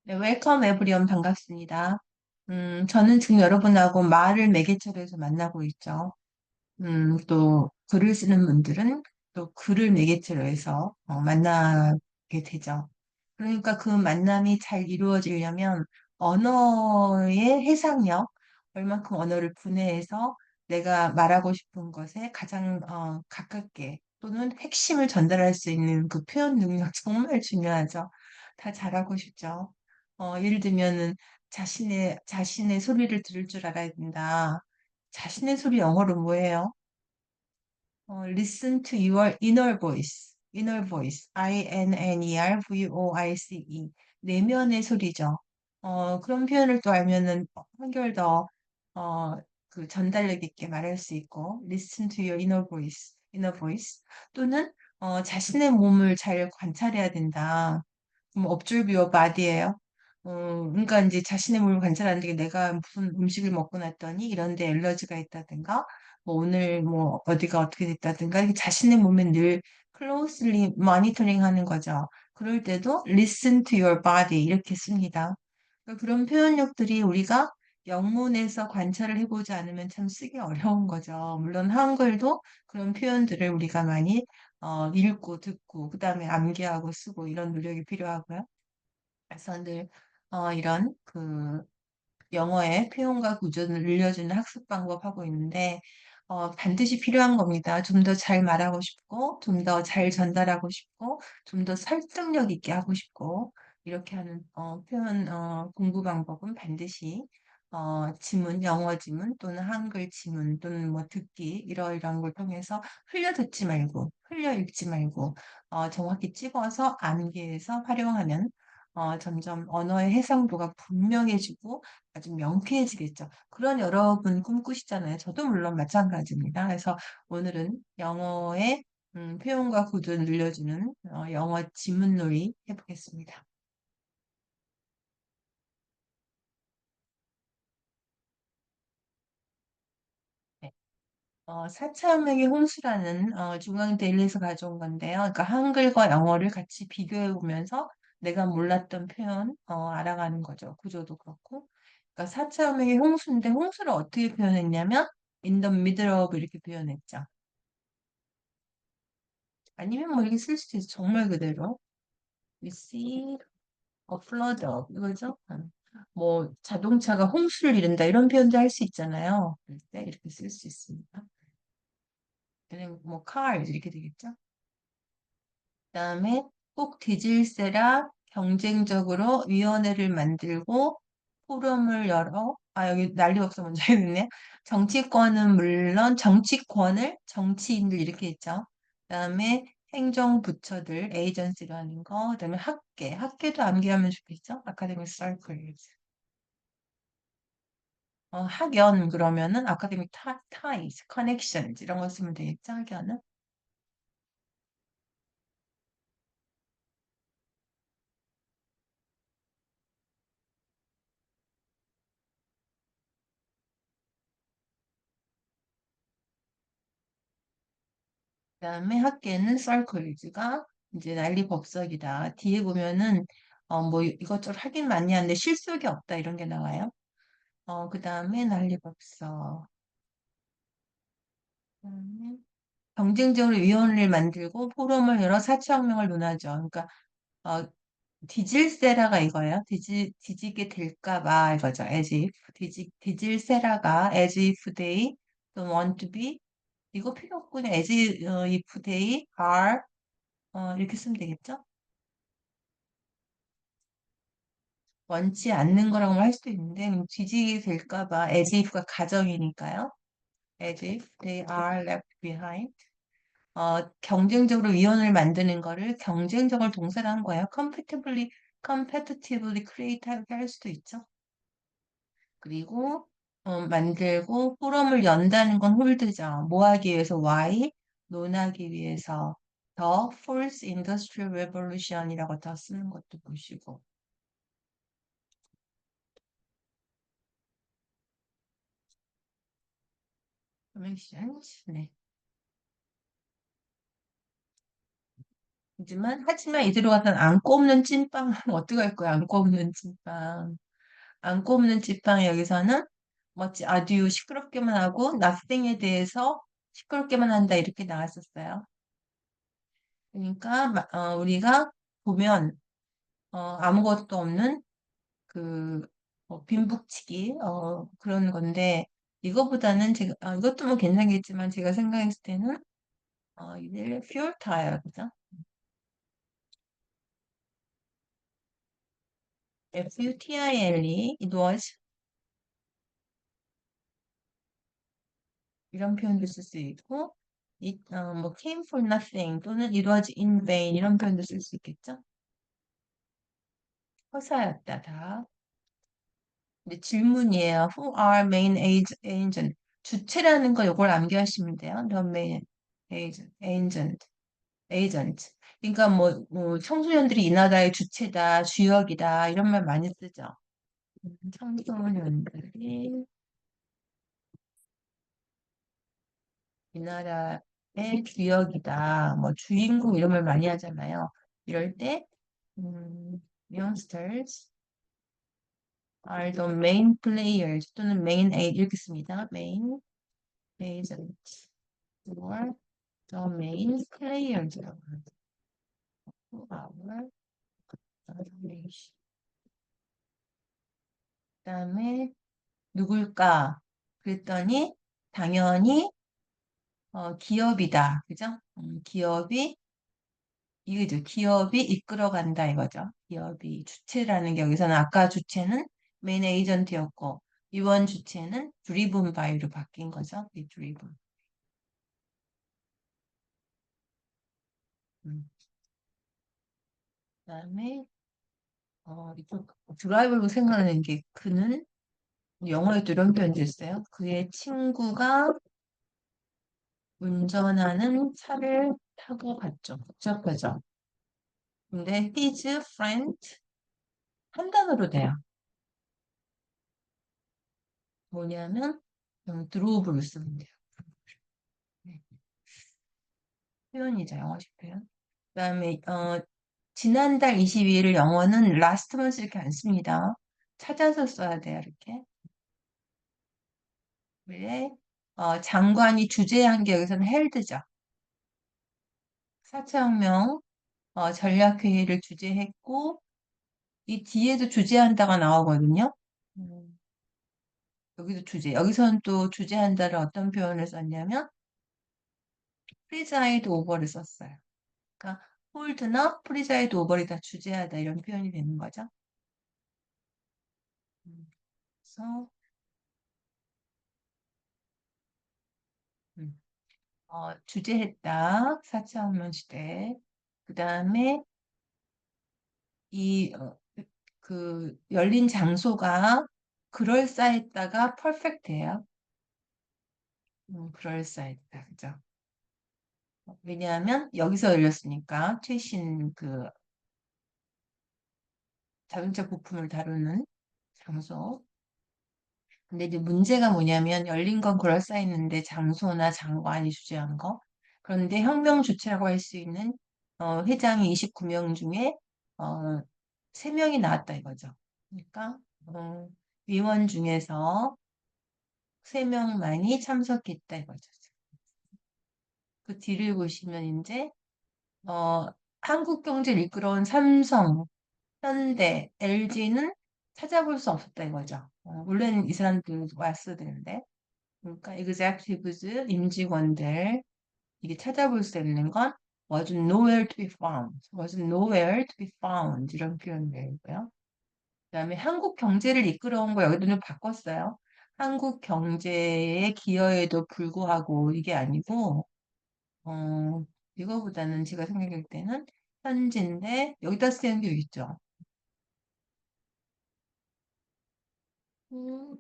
네, 웰컴 에브리온 반갑습니다. 저는 지금 여러분하고 말을 매개체로 해서 만나고 있죠. 또 글을 쓰는 분들은 또 글을 매개체로 해서 만나게 되죠. 그러니까 그 만남이 잘 이루어지려면 언어의 해상력, 얼만큼 언어를 분해해서 내가 말하고 싶은 것에 가장 가깝게 또는 핵심을 전달할 수 있는 그 표현 능력 정말 중요하죠. 다 잘하고 싶죠. 예를 들면은 자신의 소리를 들을 줄 알아야 된다. 자신의 소리 영어로 뭐예요? Listen to your inner voice. inner voice. INNER VOICE. 내면의 소리죠. 그런 표현을 또 알면은 한결 더, 어, 그 전달력 있게 말할 수 있고, listen to your inner voice. inner voice. 또는, 자신의 몸을 잘 관찰해야 된다. 그럼 observe your body예요. 그러니까 이제 자신의 몸을 관찰하는 게 내가 무슨 음식을 먹고 났더니 이런 데 엘러지가 있다든가, 뭐 오늘 뭐 어디가 어떻게 됐다든가 이렇게 자신의 몸에 늘 closely monitoring 하는 거죠. 그럴 때도 listen to your body 이렇게 씁니다. 그러니까 그런 표현력들이 우리가 영문에서 관찰을 해보지 않으면 참 쓰기 어려운 거죠. 물론 한글도 그런 표현들을 우리가 많이 읽고 듣고 그다음에 암기하고 쓰고 이런 노력이 필요하고요. 그래서 늘 이런 그 영어의 표현과 구조를 늘려주는 학습 방법 하고 있는데, 반드시 필요한 겁니다. 좀 더 잘 말하고 싶고, 좀 더 잘 전달하고 싶고, 좀 더 설득력 있게 하고 싶고, 이렇게 하는, 표현, 공부 방법은 반드시, 지문, 영어 지문 또는 한글 지문 또는 뭐 듣기, 이러이러한 걸 통해서 흘려 듣지 말고, 흘려 읽지 말고, 정확히 찍어서 암기해서 활용하면, 점점 언어의 해상도가 분명해지고 아주 명쾌해지겠죠. 그런 여러분 꿈꾸시잖아요. 저도 물론 마찬가지입니다. 그래서 오늘은 영어의 표현과 구조를 늘려주는 영어 지문놀이 해보겠습니다. 네. 4차 혁명의 홍수라는 중앙 데일리에서 가져온 건데요. 그러니까 한글과 영어를 같이 비교해 보면서 내가 몰랐던 표현 알아가는 거죠. 구조도 그렇고. 그러니까 4차 혁명의 홍수인데 홍수를 어떻게 표현했냐면 in the middle of 이렇게 표현했죠. 아니면 뭐 이렇게 쓸 수도 있어. 정말 그대로. We see a flood of 이거죠. 뭐 자동차가 홍수를 이룬다 이런 표현도 할 수 있잖아요. 그럴 때 이렇게 쓸 수 있습니다. 그냥 뭐 cars 이렇게 되겠죠. 그다음에 꼭 뒤질세라 경쟁적으로 위원회를 만들고 포럼을 열어 여기 난리법사 먼저 해냈네. 정치권은 물론 정치권을 정치인들 이렇게 했죠. 그다음에 행정부처들 에이전시라는 거, 그다음에 학계도 암기하면 좋겠죠. 아카데믹 서클즈. 학연 그러면은 아카데믹 타이즈, 커넥션즈 이런 거 쓰면 되겠죠. 학연은. 그다음에 학계는 서클즈가 이제 난리법석이다. 뒤에 보면은 뭐 이것저것 하긴 많이 하는데 실속이 없다 이런 게 나와요. 그다음에 난리법석. 그다음에 경쟁적으로 위원회를 만들고 포럼을 열어 사치혁명을 논하죠. 그러니까 어, 뒤질세라가 이거예요. 뒤지게 될까 봐 이거죠. as if 뒤질세라가 as if they don't want to be 이거 필요 없고 그냥 as if they are 이렇게 쓰면 되겠죠? 원치 않는 거라고 할 수도 있는데 뒤지게 될까 봐 as if가 가정이니까요. as if they are left behind. 경쟁적으로 위원을 만드는 거를 경쟁적으로 동사로 한 거예요. competitively create하게 할 수도 있죠. 그리고 만들고 포럼을 연다는 건 홀드죠. 뭐 하기 위해서 why? 논하기 위해서 더 Fourth Industrial Revolution이라고 더 쓰는 것도 보시고 make sense? 네. 하지만 이대로 가서는 안고 없는 찐빵은 어떡할 거야, 안고 없는 찐빵. 안고 없는 찐빵 여기서는 아주 시끄럽게만 하고, nothing에 대해서 시끄럽게만 한다, 이렇게 나왔었어요. 그러니까, 우리가 보면, 아무것도 없는 그, 빈북치기, 그런 건데, 이거보다는 이것도 뭐 괜찮겠지만, 제가 생각했을 때는, 이들 futile, 그죠? futile, it was, 이런 표현도 쓸 수 있고, came for nothing, 또는 it was in vain, 이런 표현도 쓸 수 있겠죠? 허사였다, 다. 근데 질문이에요. Who are main agent? 주체라는 거 요걸 암기하시면 돼요. The main agent. 그러니까 청소년들이 이 나라의 주체다, 주역이다 이런 말 많이 쓰죠. 청소년들이 이 나라의 주역이다, 주인공 이런 말 많이 하잖아요. 이럴 때 youngsters are the main players 또는 main aid 이렇게 씁니다. main agent or the main players라고 하죠. our 그다음에 누굴까? 그랬더니 당연히 기업이다. 그죠? 이거죠. 기업이 이끌어간다 이거죠. 기업이 주체라는 게 여기서는 아까 주체는 메인 에이전트였고 이번 주체는 driven by로 바뀐 거죠. 이 driven. 음. 그다음에 이쪽 드라이브로 생각하는 게 그는 영어에도 이런 표현도 있어요. 그의 친구가 운전하는 차를 타고 갔죠. 복잡하죠. 근데 his friend 한 단어로 돼요. 뭐냐면 drove를 쓰면 돼요. 네. 표현이죠. 영어식 표현. 그다음에 지난달 22일 영어는 last month 이렇게 안 씁니다. 찾아서 써야 돼요. 이렇게. 왜? 장관이 주재한 게 여기서는 held죠. 4차 혁명 전략회의를 주재했고 이 뒤에도 주재한다가 나오거든요. 음, 여기도 여기서는 또 주재한다를 어떤 표현을 썼냐면 preside over를 썼어요. 그러니까 hold나 preside over이 다 주재하다 이런 표현이 되는 거죠. 그래서 음, 주재했다. 4차 혁명 시대. 그 다음에 이 열린 장소가 그럴싸했다가 퍼펙트예요. 그럴싸했다. 그죠? 왜냐하면 여기서 열렸으니까 최신 자동차 부품을 다루는 장소. 근데 이제 문제가 뭐냐면 열린 건 그럴싸했는데 장소나 장관이 주재한 거. 그런데 혁명 주체라고 할 수 있는 회장이 29명 중에 어, 3명이 나왔다 이거죠. 그러니까 위원 중에서 3명만이 참석했다 이거죠. 그 뒤를 보시면 이제 어, 한국 경제를 이끌어온 삼성, 현대, LG는 찾아볼 수 없었다 이거죠. 원래는 이 사람들 왔어야 되는데. 그러니까 executives, 임직원들, 이게 찾아볼 수 있는 건 was nowhere to be found, was nowhere to be found 이런 표현들이고요. 그다음에 한국 경제를 이끌어온 거 여기도 좀 바꿨어요. 한국 경제의 기여에도 불구하고 이게 아니고 어, 이거보다는 제가 생각할 때는 현지인데 여기다 쓰는 게 있죠. 음,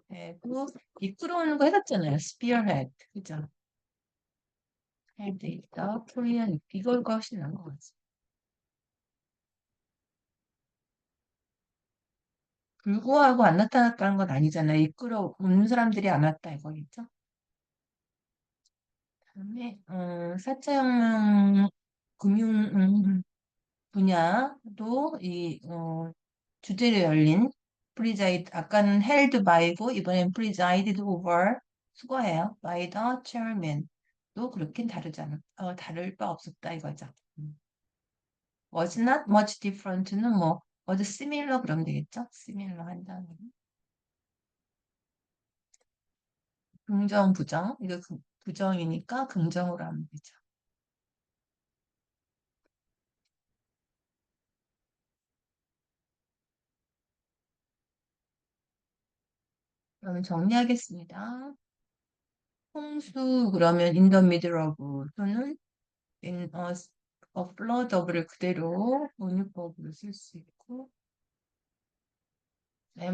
그리고 이끌어오는 거 해놨잖아요. spearhead, 그죠? 헤드있다, 코리안 이거가 훨씬 나은 것 같아요. 불구하고 안 나타났다는 건 아니잖아요. 이끌어온 사람들이 안 왔다 이거겠죠? 그다음에 4차 혁명 금융 분야도 주제로 열린 프리자이드 아까는 held by고 이번엔 presided over 수거해요. by the chairman 또 그렇긴 다르잖아. 다를 바 없었다 이거죠. was not much different는 뭐 was similar 그러면 되겠죠? similar 한다는 긍정 부정 이거 부정이니까 긍정으로 하면 되죠. 그러면 정리하겠습니다. 홍수 그러면 in the middle of 또는 in a flood of를 그대로 원유법으로 쓸 수 있고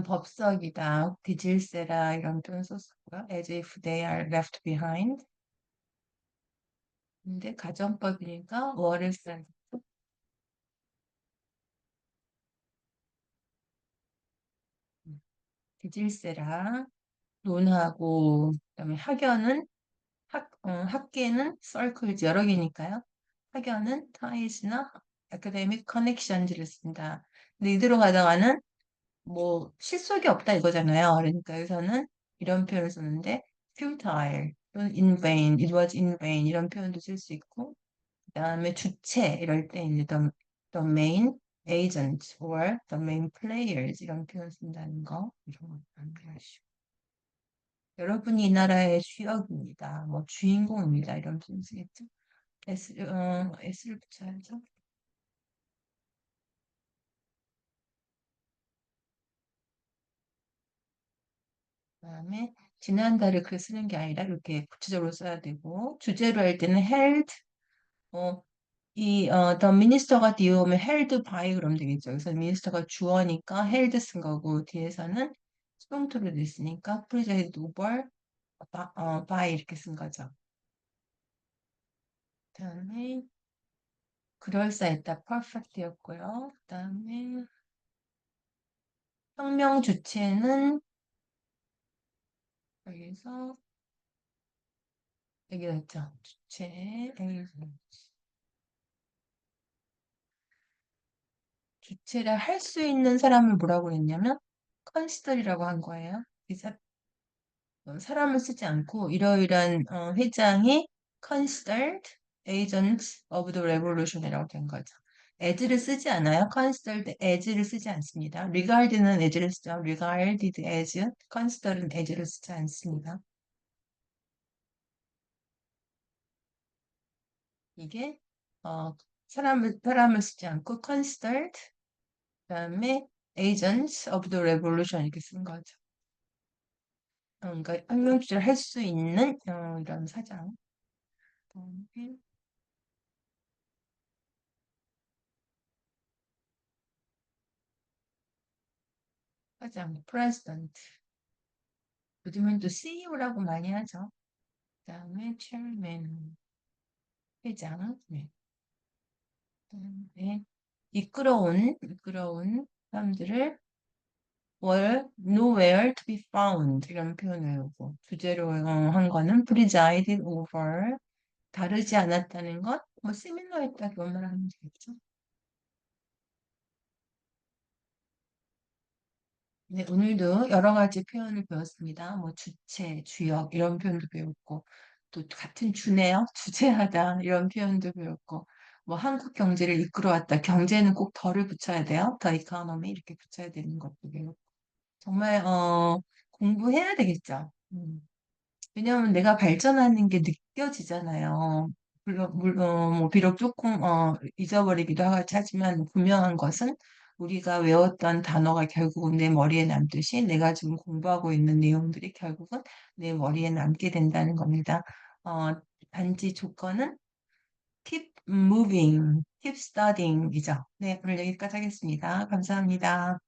법석이다, 뒤질세라 이런 표현 썼었고요. as if they are left behind. 근데 가정법이니까 월을 써야 뒤질세라 논하고 그다음에 학연은 학계는 circles 여러 개니까요. 학연은 ties나 academic connections를 쓴다. 근데 이대로 가다가는 뭐 실속이 없다 이거잖아요. 그러니까 여기서는 이런 표현을 쓰는데 futile 또는 in vain, it was in vain 이런 표현도 쓸 수 있고 그다음에 주체 이럴 때 이제 the main agent or the main players 이런 표현 쓴다는 거 이런 거 암기하시고 여러분이 이 나라의 주역입니다. 뭐 주인공입니다. 이런 표현 쓰겠죠? S를 붙여야죠. 그다음에 지난달에 글 쓰는 게 아니라 이렇게 구체적으로 써야 되고 주제로 할 때는 held 어, the minister가 뒤에 오면 held by 그러면 되겠죠. 그래서 minister가 주어니까 held 쓴 거고 뒤에서는 수동태로 됐으니까 presided over by 이렇게 쓴 거죠. 그다음에 그럴싸했다 perfect였고요. 그다음에 혁명 주체는 여기서 여기 있죠. 주체 주체를 할 수 있는 사람을 뭐라고 했냐면 컨시더이라고 한 거예요. 사람을 쓰지 않고 이러이러한 회장이 considered agents of the revolution이라고 된 거죠. as를 쓰지 않아요. considered as를 쓰지 않습니다. regard는 as를 쓰죠. regarded as, considered는 as를 쓰지 않습니다. 이게 사람을 쓰지 않고 considered 그다음에 agents of the revolution 이렇게 쓴 거죠. 그러니까 혁명 주제를 할 수 있는 이런 사장. 그다음에 사장, president. 요즘은 또 CEO라고 많이 하죠. 그다음에 chairman, 회장. 네. 그다음에 이끌어온 사람들을 nowhere to be found 이런 표현을 하고 주제로 한 거는 presided over 다르지 않았다는 것, 뭐 similar했다 그런 말 하면 되겠죠. 네, 오늘도 여러 가지 표현을 배웠습니다. 뭐 주체, 주역 이런 표현도 배웠고 또 같은 주네요. 주체하다 이런 표현도 배웠고 뭐 한국 경제를 이끌어왔다. 경제는 꼭 덜을 붙여야 돼요. 더 이코노미 이렇게 붙여야 되는 것도 배웠고 정말 공부해야 되겠죠. 왜냐하면 내가 발전하는 게 느껴지잖아요. 물론 뭐 비록 조금 잊어버리기도 하지만 분명한 것은 우리가 외웠던 단어가 결국은 내 머리에 남듯이 내가 지금 공부하고 있는 내용들이 결국은 내 머리에 남게 된다는 겁니다. 어, 단지 조건은 keep moving, keep studying이죠. 네, 오늘 여기까지 하겠습니다. 감사합니다.